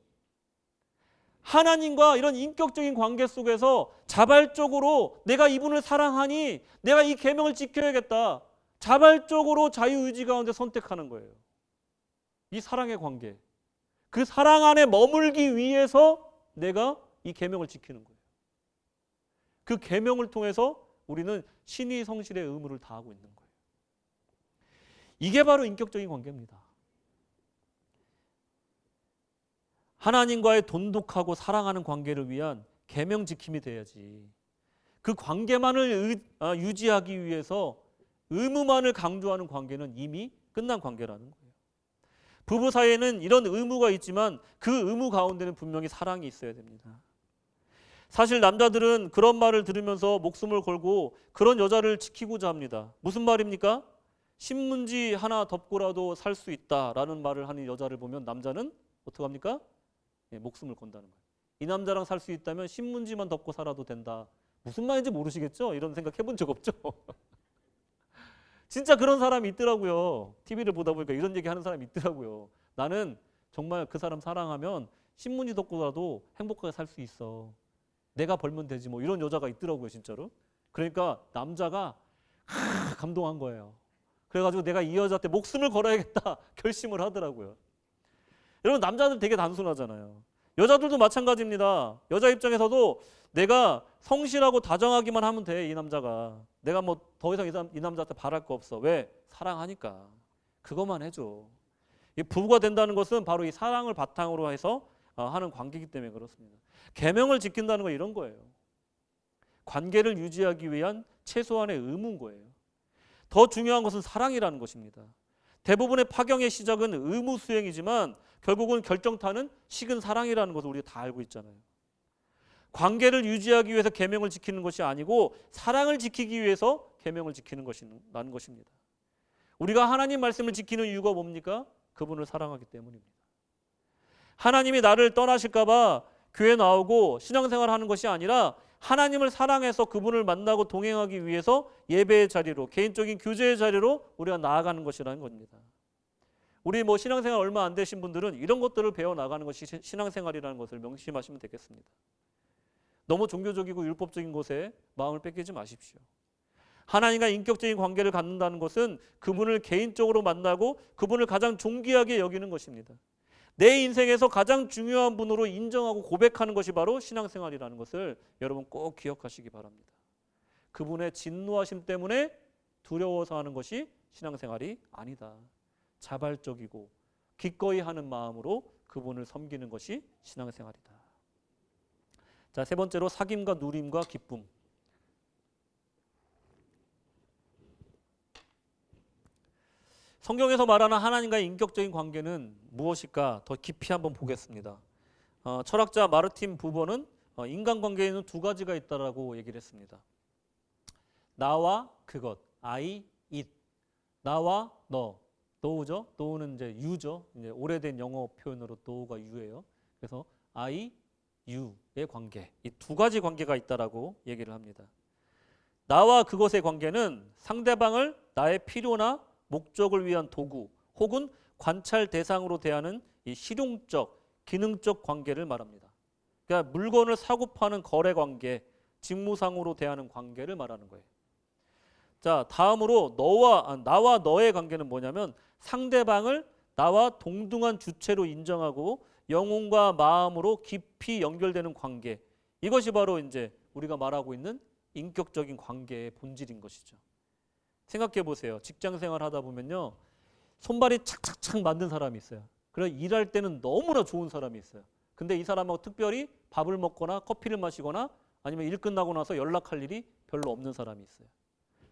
하나님과 이런 인격적인 관계 속에서 자발적으로 내가 이분을 사랑하니 내가 이 계명을 지켜야겠다. 자발적으로 자유의지 가운데 선택하는 거예요. 이 사랑의 관계. 그 사랑 안에 머물기 위해서 내가 이 계명을 지키는 거예요. 그 계명을 통해서 우리는 신의 성실의 의무를 다하고 있는 거예요. 이게 바로 인격적인 관계입니다. 하나님과의 돈독하고 사랑하는 관계를 위한 계명 지킴이 돼야지. 그 관계만을 유지하기 위해서 의무만을 강조하는 관계는 이미 끝난 관계라는 거예요. 부부 사이에는 이런 의무가 있지만 그 의무 가운데는 분명히 사랑이 있어야 됩니다. 사실 남자들은 그런 말을 들으면서 목숨을 걸고 그런 여자를 지키고자 합니다. 무슨 말입니까? 신문지 하나 덮고라도 살 수 있다라는 말을 하는 여자를 보면 남자는 어떻게 합니까? 예, 목숨을 건다는 거예요. 이 남자랑 살 수 있다면 신문지만 덮고 살아도 된다. 무슨 말인지 모르시겠죠? 이런 생각 해본 적 없죠? 진짜 그런 사람이 있더라고요. TV를 보다 보니까 이런 얘기 하는 사람이 있더라고요. 나는 정말 그 사람 사랑하면 신문지 덮고라도 행복하게 살 수 있어. 내가 벌면 되지 뭐 이런 여자가 있더라고요. 진짜로. 그러니까 남자가 감동한 거예요. 그래가지고 내가 이 여자한테 목숨을 걸어야겠다 결심을 하더라고요. 여러분 남자들 되게 단순하잖아요. 여자들도 마찬가지입니다. 여자 입장에서도 내가 성실하고 다정하기만 하면 돼. 이 남자가. 내가 뭐 더 이상 이 남자한테 바랄 거 없어. 왜? 사랑하니까. 그것만 해줘. 이 부부가 된다는 것은 바로 이 사랑을 바탕으로 해서 하는 관계이기 때문에 그렇습니다. 계명을 지킨다는 건 이런 거예요. 관계를 유지하기 위한 최소한의 의무인 거예요. 더 중요한 것은 사랑이라는 것입니다. 대부분의 파경의 시작은 의무 수행이지만 결국은 결정타는 식은 사랑이라는 것을 우리가 다 알고 있잖아요. 관계를 유지하기 위해서 계명을 지키는 것이 아니고 사랑을 지키기 위해서 계명을 지키는 것이라는 것입니다. 우리가 하나님 말씀을 지키는 이유가 뭡니까? 그분을 사랑하기 때문입니다. 하나님이 나를 떠나실까 봐 교회 나오고 신앙생활하는 것이 아니라 하나님을 사랑해서 그분을 만나고 동행하기 위해서 예배의 자리로, 개인적인 교제의 자리로 우리가 나아가는 것이라는 겁니다. 우리 뭐 신앙생활 얼마 안 되신 분들은 이런 것들을 배워 나가는 것이 신앙생활이라는 것을 명심하시면 되겠습니다. 너무 종교적이고 율법적인 것에 마음을 뺏기지 마십시오. 하나님과 인격적인 관계를 갖는다는 것은 그분을 개인적으로 만나고 그분을 가장 존귀하게 여기는 것입니다. 내 인생에서 가장 중요한 분으로 인정하고 고백하는 것이 바로 신앙생활이라는 것을 여러분 꼭 기억하시기 바랍니다. 그분의 진노하심 때문에 두려워서 하는 것이 신앙생활이 아니다. 자발적이고 기꺼이 하는 마음으로 그분을 섬기는 것이 신앙생활이다. 자, 세 번째로 사귐과 누림과 기쁨. 성경에서 말하는 하나님과의 인격적인 관계는 무엇일까? 더 깊이 한번 보겠습니다. 철학자 마르틴 부버는 인간관계에는 두 가지가 있다라고 얘기를 했습니다. 나와 그것, I, it. 나와 너, 너우죠? 너우는 이제 you죠. 이제 오래된 영어 표현으로 너우가 you예요. 그래서 I, you의 관계. 이 두 가지 관계가 있다라고 얘기를 합니다. 나와 그것의 관계는 상대방을 나의 필요나 목적을 위한 도구 혹은 관찰 대상으로 대하는 이 실용적, 기능적 관계를 말합니다. 그러니까 물건을 사고 파는 거래 관계, 직무상으로 대하는 관계를 말하는 거예요. 자, 다음으로 나와 너의 관계는 뭐냐면 상대방을 나와 동등한 주체로 인정하고 영혼과 마음으로 깊이 연결되는 관계. 이것이 바로 이제 우리가 말하고 있는 인격적인 관계의 본질인 것이죠. 생각해 보세요. 직장 생활 하다 보면요. 손발이 착착착 맞는 사람이 있어요. 그래서 일할 때는 너무나 좋은 사람이 있어요. 근데 이 사람하고 특별히 밥을 먹거나 커피를 마시거나 아니면 일 끝나고 나서 연락할 일이 별로 없는 사람이 있어요.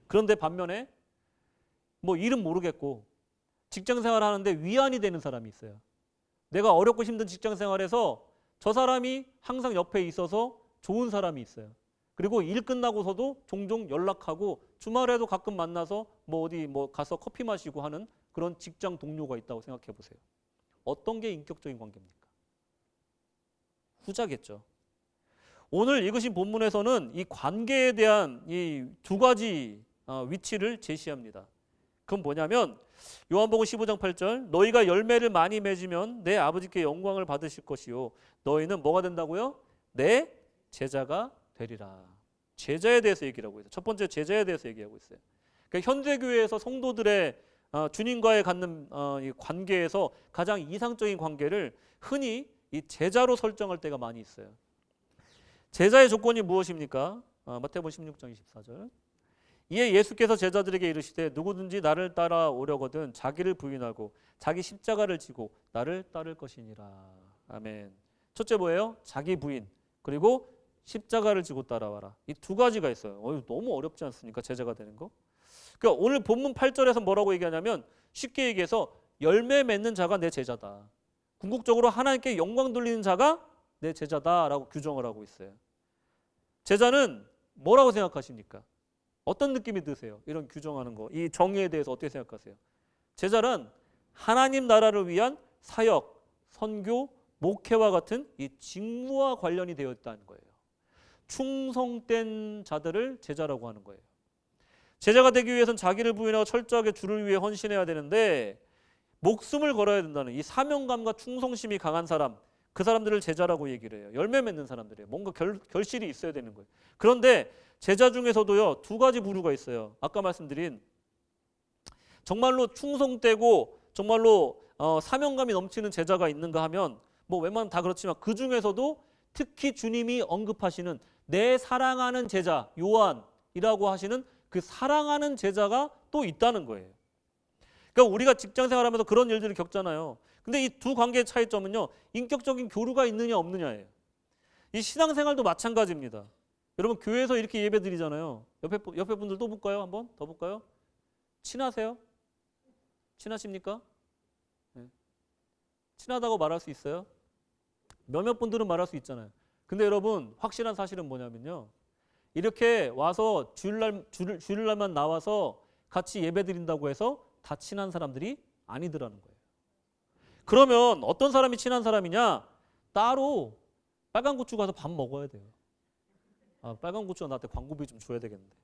그런데 반면에 뭐 일은 모르겠고 직장 생활 하는데 위안이 되는 사람이 있어요. 내가 어렵고 힘든 직장 생활에서 저 사람이 항상 옆에 있어서 좋은 사람이 있어요. 그리고 일 끝나고서도 종종 연락하고 주말에도 가끔 만나서 뭐 어디 뭐 가서 커피 마시고 하는 그런 직장 동료가 있다고 생각해 보세요. 어떤 게 인격적인 관계입니까? 후자겠죠. 오늘 읽으신 본문에서는 이 관계에 대한 이 두 가지 위치를 제시합니다. 그건 뭐냐면 요한복음 15장 8절 너희가 열매를 많이 맺으면 내 아버지께 영광을 받으실 것이요 너희는 뭐가 된다고요? 내 제자가 되리라. 제자에 대해서 얘기를 하고 있어요. 첫 번째 제자에 대해서 얘기하고 있어요. 그러니까 현대교회에서 성도들의 주님과의 갖는 이 관계에서 가장 이상적인 관계를 흔히 이 제자로 설정할 때가 많이 있어요. 제자의 조건이 무엇입니까? 마태복음 16장 24절 이에 예수께서 제자들에게 이르시되 누구든지 나를 따라오려거든 자기를 부인하고 자기 십자가를 지고 나를 따를 것이니라. 아멘. 첫째 뭐예요? 자기 부인 그리고 십자가를 지고 따라와라. 이 두 가지가 있어요. 너무 어렵지 않습니까? 제자가 되는 거. 그러니까 오늘 본문 8절에서 뭐라고 얘기하냐면 쉽게 얘기해서 열매 맺는 자가 내 제자다. 궁극적으로 하나님께 영광 돌리는 자가 내 제자다라고 규정을 하고 있어요. 제자는 뭐라고 생각하십니까? 어떤 느낌이 드세요? 이런 규정하는 거, 이 정의에 대해서 어떻게 생각하세요? 제자란 하나님 나라를 위한 사역, 선교, 목회와 같은 이 직무와 관련이 되어 있다는 거예요. 충성된 자들을 제자라고 하는 거예요. 제자가 되기 위해서는 자기를 부인하고 철저하게 주를 위해 헌신해야 되는데 목숨을 걸어야 된다는 이 사명감과 충성심이 강한 사람, 그 사람들을 제자라고 얘기를 해요. 열매 맺는 사람들이에요. 뭔가 결실이 있어야 되는 거예요. 그런데 제자 중에서도요 두 가지 부류가 있어요. 아까 말씀드린 정말로 충성되고 정말로 사명감이 넘치는 제자가 있는가 하면 뭐 웬만하면 다 그렇지만 그 중에서도 특히 주님이 언급하시는 내 사랑하는 제자 요한이라고 하시는 그 사랑하는 제자가 또 있다는 거예요. 그러니까 우리가 직장 생활하면서 그런 일들을 겪잖아요. 근데 이 두 관계의 차이점은요 인격적인 교류가 있느냐 없느냐예요. 이 신앙생활도 마찬가지입니다. 여러분 교회에서 이렇게 예배 드리잖아요. 옆에 분들 또 볼까요? 한번 더 볼까요? 친하세요? 친하십니까? 네. 친하다고 말할 수 있어요? 몇몇 분들은 말할 수 있잖아요. 근데 여러분 확실한 사실은 뭐냐면요. 이렇게 와서 주일날만 나와서 같이 예배 드린다고 해서 다 친한 사람들이 아니더라는 거예요. 그러면 어떤 사람이 친한 사람이냐? 따로 빨간 고추 가서 밥 먹어야 돼요. 빨간 고추가 나한테 광고비 좀 줘야 되겠는데.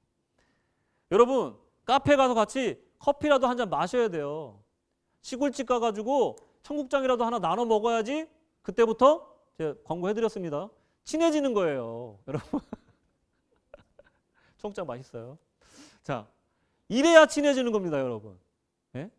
여러분 카페 가서 같이 커피라도 한 잔 마셔야 돼요. 시골집 가가지고 청국장이라도 하나 나눠 먹어야지 그때부터 제가 광고해드렸습니다. 친해지는 거예요. 여러분 청국장 맛있어요. 자, 이래야 친해지는 겁니다. 여러분. 예?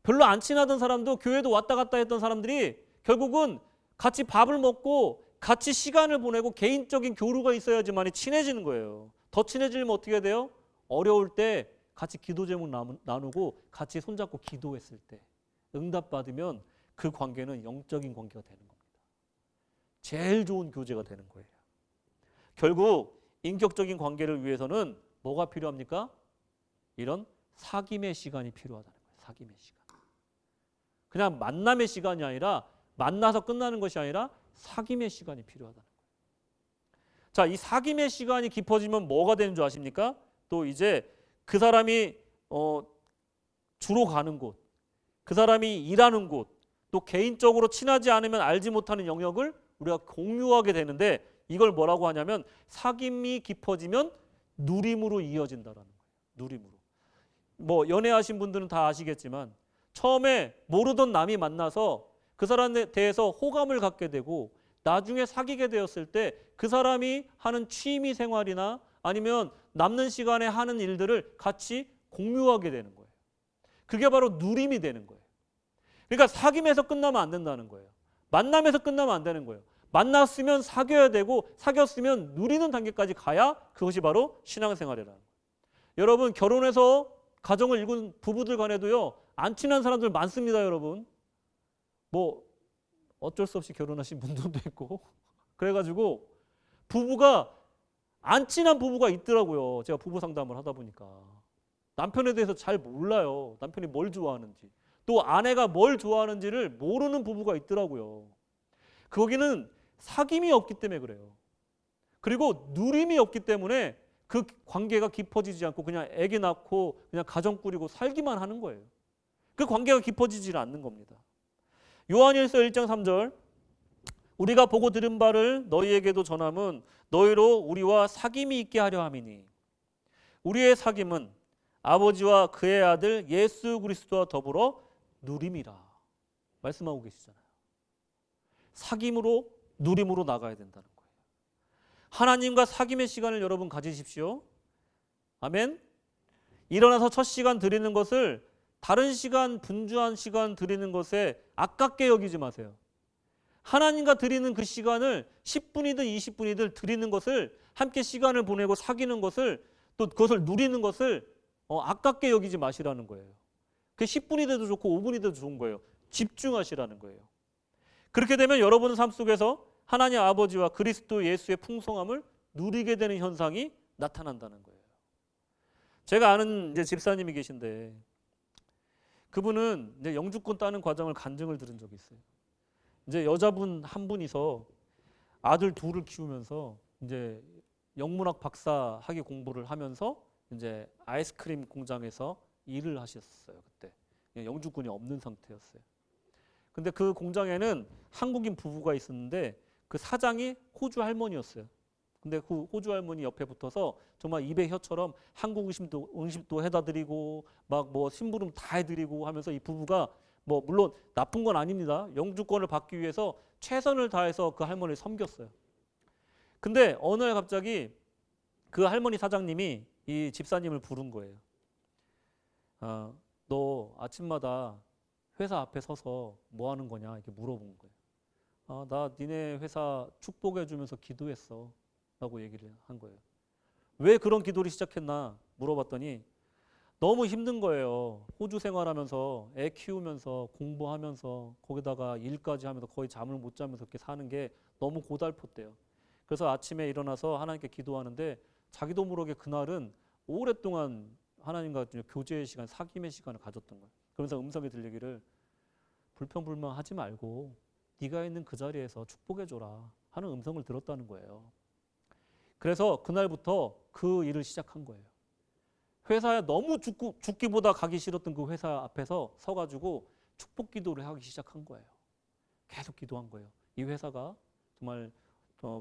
별로 안 친하던 사람도 교회도 왔다 갔다 했던 사람들이 결국은 같이 밥을 먹고 같이 시간을 보내고 개인적인 교류가 있어야지만 친해지는 거예요. 더 친해지려면 어떻게 돼요? 어려울 때 같이 기도 제목 나누고 같이 손잡고 기도했을 때 응답받으면 그 관계는 영적인 관계가 되는 겁니다. 제일 좋은 교제가 되는 거예요. 결국 인격적인 관계를 위해서는 뭐가 필요합니까? 이런 사귐의 시간이 필요하다는 거예요. 사귐의 시간. 그냥 만남의 시간이 아니라 만나서 끝나는 것이 아니라 사귐의 시간이 필요하다는 거예요. 자, 이 사귐의 시간이 깊어지면 뭐가 되는 줄 아십니까? 또 이제 그 사람이 주로 가는 곳, 그 사람이 일하는 곳, 또 개인적으로 친하지 않으면 알지 못하는 영역을 우리가 공유하게 되는데 이걸 뭐라고 하냐면 사귐이 깊어지면 누림으로 이어진다라는 거예요. 누림으로. 뭐 연애하신 분들은 다 아시겠지만 처음에 모르던 남이 만나서 그 사람에 대해서 호감을 갖게 되고 나중에 사귀게 되었을 때 그 사람이 하는 취미 생활이나 아니면 남는 시간에 하는 일들을 같이 공유하게 되는 거예요. 그게 바로 누림이 되는 거예요. 그러니까 사귐에서 끝나면 안 된다는 거예요. 만남에서 끝나면 안 되는 거예요. 만났으면 사귀어야 되고 사귀었으면 누리는 단계까지 가야 그것이 바로 신앙생활이라는 거예요. 여러분 결혼해서 가정을 이룬 부부들 간에도요 안 친한 사람들 많습니다. 여러분 뭐 어쩔 수 없이 결혼하신 분들도 있고 그래가지고 부부가 안 친한 부부가 있더라고요. 제가 부부 상담을 하다 보니까 남편에 대해서 잘 몰라요. 남편이 뭘 좋아하는지 또 아내가 뭘 좋아하는지를 모르는 부부가 있더라고요. 거기는 사귐이 없기 때문에 그래요. 그리고 누림이 없기 때문에 그 관계가 깊어지지 않고 그냥 애기 낳고 그냥 가정 꾸리고 살기만 하는 거예요. 그 관계가 깊어지지 않는 겁니다. 요한일서 1장 3절 우리가 보고 들은 바를 너희에게도 전함은 너희로 우리와 사귐이 있게 하려 함이니 우리의 사귐은 아버지와 그의 아들 예수 그리스도와 더불어 누림이라 말씀하고 계시잖아요. 사귐으로 누림으로 나가야 된다는 거예요. 하나님과 사귐의 시간을 여러분 가지십시오. 아멘. 일어나서 첫 시간 드리는 것을 다른 시간, 분주한 시간 드리는 것에 아깝게 여기지 마세요. 하나님과 드리는 그 시간을 10분이든 20분이든 드리는 것을 함께 시간을 보내고 사귀는 것을 또 그것을 누리는 것을 아깝게 여기지 마시라는 거예요. 그 10분이 돼도 좋고 5분이 돼도 좋은 거예요. 집중하시라는 거예요. 그렇게 되면 여러분의 삶 속에서 하나님 아버지와 그리스도 예수의 풍성함을 누리게 되는 현상이 나타난다는 거예요. 제가 아는 이제 집사님이 계신데 그분은 이제 영주권 따는 과정을 간증을 들은 적이 있어요. 이제 여자분 한 분이서 아들 둘을 키우면서 이제 영문학 박사 학위 공부를 하면서 이제 아이스크림 공장에서 일을 하셨어요. 그때 영주권이 없는 상태였어요. 근데 그 공장에는 한국인 부부가 있었는데 그 사장이 호주 할머니였어요. 근데 그 호주 할머니 옆에 붙어서 정말 입에 혀처럼 한국 음식도 해다 드리고 막 뭐 심부름 다 해드리고 하면서 이 부부가 뭐 물론 나쁜 건 아닙니다. 영주권을 받기 위해서 최선을 다해서 그 할머니를 섬겼어요. 근데 어느 날 갑자기 그 할머니 사장님이 이 집사님을 부른 거예요. 너 아침마다 회사 앞에 서서 뭐 하는 거냐 이렇게 물어본 거예요. 나 니네 회사 축복해 주면서 기도했어 라고 얘기를 한 거예요. 왜 그런 기도를 시작했나 물어봤더니 너무 힘든 거예요. 호주 생활하면서 애 키우면서 공부하면서 거기다가 일까지 하면서 거의 잠을 못 자면서 이렇게 사는 게 너무 고달팠대요. 그래서 아침에 일어나서 하나님께 기도하는데 자기도 모르게 그날은 오랫동안 하나님과 교제의 시간, 사귐의 시간을 가졌던 거예요. 그러면서 음성이 들리기를 불평불만하지 말고 네가 있는 그 자리에서 축복해줘라 하는 음성을 들었다는 거예요. 그래서 그날부터 그 일을 시작한 거예요. 회사에 너무 죽기보다 가기 싫었던 그 회사 앞에서 서가지고 축복 기도를 하기 시작한 거예요. 계속 기도한 거예요. 이 회사가 정말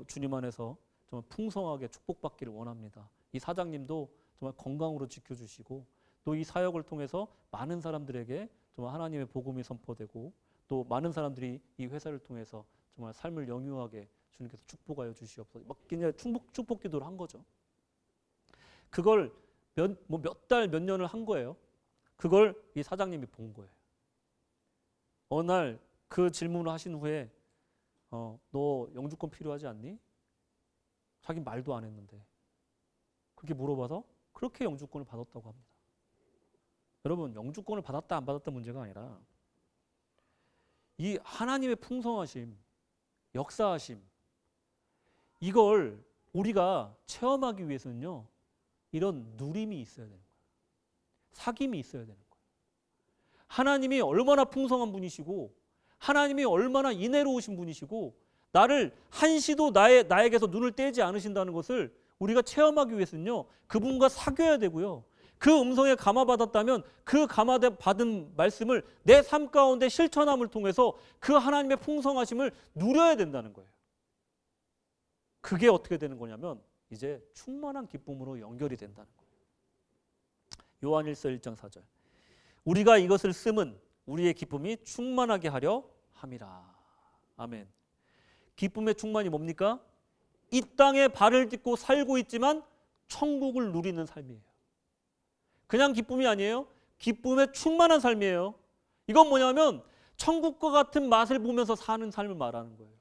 주님 안에서 정말 풍성하게 축복받기를 원합니다. 이 사장님도 정말 건강으로 지켜주시고 또 이 사역을 통해서 많은 사람들에게 정말 하나님의 복음이 선포되고 또 많은 사람들이 이 회사를 통해서 정말 삶을 영유하게 주님께서 축복하여 주시옵소서. 막 그냥 축복 기도를 한 거죠. 그걸 몇 달, 몇 년을 한 거예요. 그걸 이 사장님이 본 거예요. 어느 날 그 질문을 하신 후에 너 영주권 필요하지 않니? 자기 말도 안 했는데 그렇게 물어봐서 그렇게 영주권을 받았다고 합니다. 여러분 영주권을 받았다 안 받았다 문제가 아니라 이 하나님의 풍성하심, 역사하심 이걸 우리가 체험하기 위해서는요. 이런 누림이 있어야 되는 거예요. 사귐이 있어야 되는 거예요. 하나님이 얼마나 풍성한 분이시고 하나님이 얼마나 인애로우신 분이시고 나를 한시도 나에게서 눈을 떼지 않으신다는 것을 우리가 체험하기 위해서는요. 그분과 사귀어야 되고요. 그 음성에 감화받았다면 그 감화받은 말씀을 내 삶 가운데 실천함을 통해서 그 하나님의 풍성하심을 누려야 된다는 거예요. 그게 어떻게 되는 거냐면 이제 충만한 기쁨으로 연결이 된다는 거예요. 요한일서 1장 4절 우리가 이것을 쓰면 우리의 기쁨이 충만하게 하려 함이라. 아멘. 기쁨의 충만이 뭡니까? 이 땅에 발을 딛고 살고 있지만 천국을 누리는 삶이에요. 그냥 기쁨이 아니에요. 기쁨의 충만한 삶이에요. 이건 뭐냐면 천국과 같은 맛을 보면서 사는 삶을 말하는 거예요.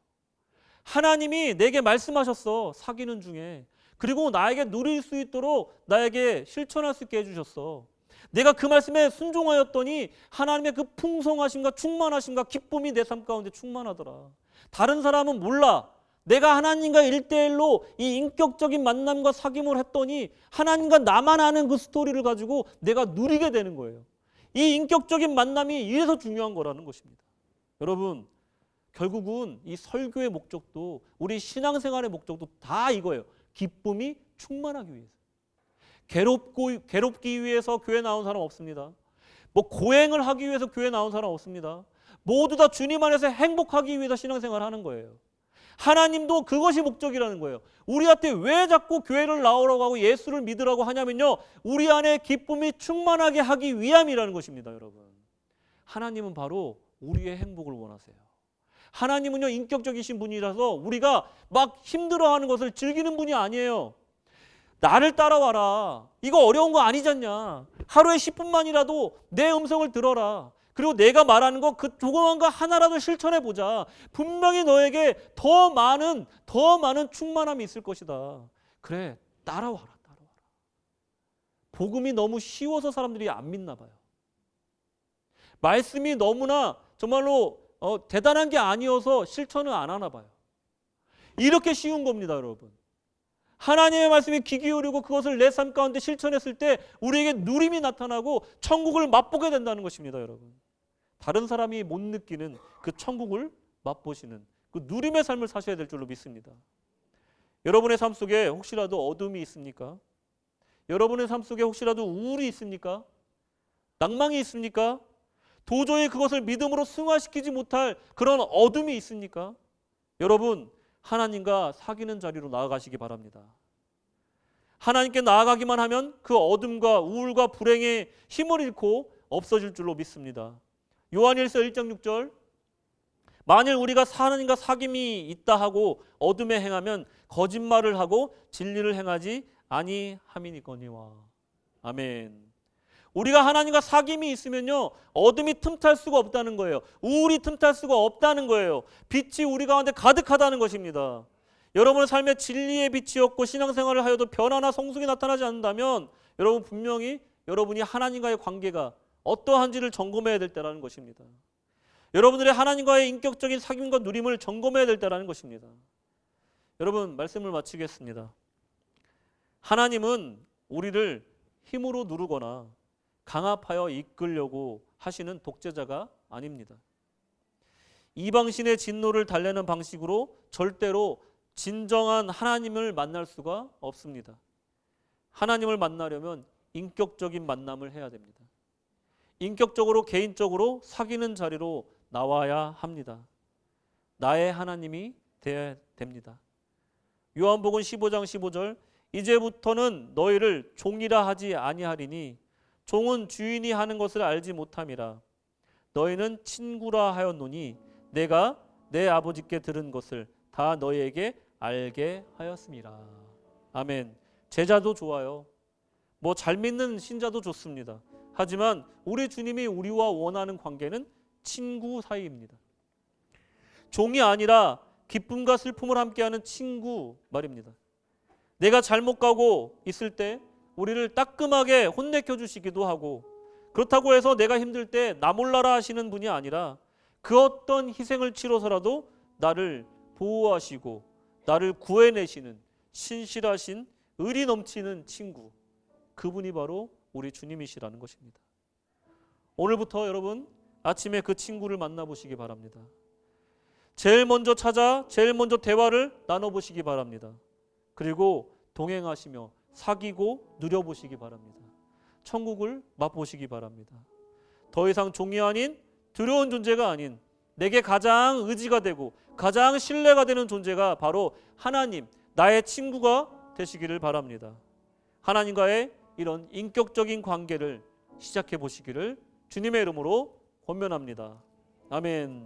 하나님이 내게 말씀하셨어. 사귀는 중에. 그리고 나에게 누릴 수 있도록 나에게 실천할 수 있게 해주셨어. 내가 그 말씀에 순종하였더니 하나님의 그 풍성하심과 충만하심과 기쁨이 내 삶 가운데 충만하더라. 다른 사람은 몰라. 내가 하나님과 1대1로 이 인격적인 만남과 사귐을 했더니 하나님과 나만 아는 그 스토리를 가지고 내가 누리게 되는 거예요. 이 인격적인 만남이 이래서 중요한 거라는 것입니다. 여러분 결국은 이 설교의 목적도 우리 신앙생활의 목적도 다 이거예요. 기쁨이 충만하기 위해서. 괴롭기 위해서 교회 나온 사람 없습니다. 뭐 고행을 하기 위해서 교회 나온 사람 없습니다. 모두 다 주님 안에서 행복하기 위해서 신앙생활을 하는 거예요. 하나님도 그것이 목적이라는 거예요. 우리한테 왜 자꾸 교회를 나오라고 하고 예수를 믿으라고 하냐면요, 우리 안에 기쁨이 충만하게 하기 위함이라는 것입니다. 여러분, 하나님은 바로 우리의 행복을 원하세요. 하나님은요, 인격적이신 분이라서 우리가 막 힘들어하는 것을 즐기는 분이 아니에요. 나를 따라와라. 이거 어려운 거 아니잖냐. 하루에 10분만이라도 내 음성을 들어라. 그리고 내가 말하는 거 그 조그만 거 하나라도 실천해 보자. 분명히 너에게 더 많은 충만함이 있을 것이다. 그래, 따라와라. 복음이 너무 쉬워서 사람들이 안 믿나 봐요. 말씀이 너무나 정말로 대단한 게 아니어서 실천을 안 하나 봐요. 이렇게 쉬운 겁니다, 여러분. 하나님의 말씀에 귀 기울이고 그것을 내 삶 가운데 실천했을 때 우리에게 누림이 나타나고 천국을 맛보게 된다는 것입니다, 여러분. 다른 사람이 못 느끼는 그 천국을 맛보시는 그 누림의 삶을 사셔야 될 줄로 믿습니다. 여러분의 삶 속에 혹시라도 어둠이 있습니까? 여러분의 삶 속에 혹시라도 우울이 있습니까? 낭망이 있습니까? 도저히 그것을 믿음으로 승화시키지 못할 그런 어둠이 있습니까? 여러분, 하나님과 사귀는 자리로 나아가시기 바랍니다. 하나님께 나아가기만 하면 그 어둠과 우울과 불행의 힘을 잃고 없어질 줄로 믿습니다. 요한일서 1장 6절, 만일 우리가 하나님과 사귐이 있다 하고 어둠에 행하면 거짓말을 하고 진리를 행하지 아니함이니거니와. 아멘. 우리가 하나님과 사귐이 있으면요, 어둠이 틈탈 수가 없다는 거예요. 우울이 틈탈 수가 없다는 거예요. 빛이 우리 가운데 가득하다는 것입니다. 여러분의 삶에 진리의 빛이 없고 신앙생활을 하여도 변화나 성숙이 나타나지 않는다면 여러분 분명히 여러분이 하나님과의 관계가 어떠한지를 점검해야 될 때라는 것입니다. 여러분들의 하나님과의 인격적인 사귐과 누림을 점검해야 될 때라는 것입니다. 여러분, 말씀을 마치겠습니다. 하나님은 우리를 힘으로 누르거나 강압하여 이끌려고 하시는 독재자가 아닙니다. 이방신의 진노를 달래는 방식으로 절대로 진정한 하나님을 만날 수가 없습니다. 하나님을 만나려면 인격적인 만남을 해야 됩니다. 인격적으로 개인적으로 사귀는 자리로 나와야 합니다. 나의 하나님이 되어야 됩니다. 요한복음 15장 15절, 이제부터는 너희를 종이라 하지 아니하리니 종은 주인이 하는 것을 알지 못함이라. 너희는 친구라 하였노니 내가 내 아버지께 들은 것을 다 너희에게 알게 하였음이라. 아멘. 제자도 좋아요. 뭐 잘 믿는 신자도 좋습니다. 하지만 우리 주님이 우리와 원하는 관계는 친구 사이입니다. 종이 아니라 기쁨과 슬픔을 함께하는 친구 말입니다. 내가 잘못 가고 있을 때 우리를 따끔하게 혼내켜 주시기도 하고, 그렇다고 해서 내가 힘들 때 나 몰라라 하시는 분이 아니라 그 어떤 희생을 치러서라도 나를 보호하시고 나를 구해내시는 신실하신 의리 넘치는 친구, 그분이 바로 우리 주님이시라는 것입니다. 오늘부터 여러분 아침에 그 친구를 만나보시기 바랍니다. 제일 먼저 찾아 제일 먼저 대화를 나눠보시기 바랍니다. 그리고 동행하시며 사귀고 누려보시기 바랍니다. 천국을 맛보시기 바랍니다. 더 이상 종이 아닌 두려운 존재가 아닌 내게 가장 의지가 되고 가장 신뢰가 되는 존재가 바로 하나님, 나의 친구가 되시기를 바랍니다. 하나님과의 이런 인격적인 관계를 시작해 보시기를 주님의 이름으로 권면합니다. 아멘.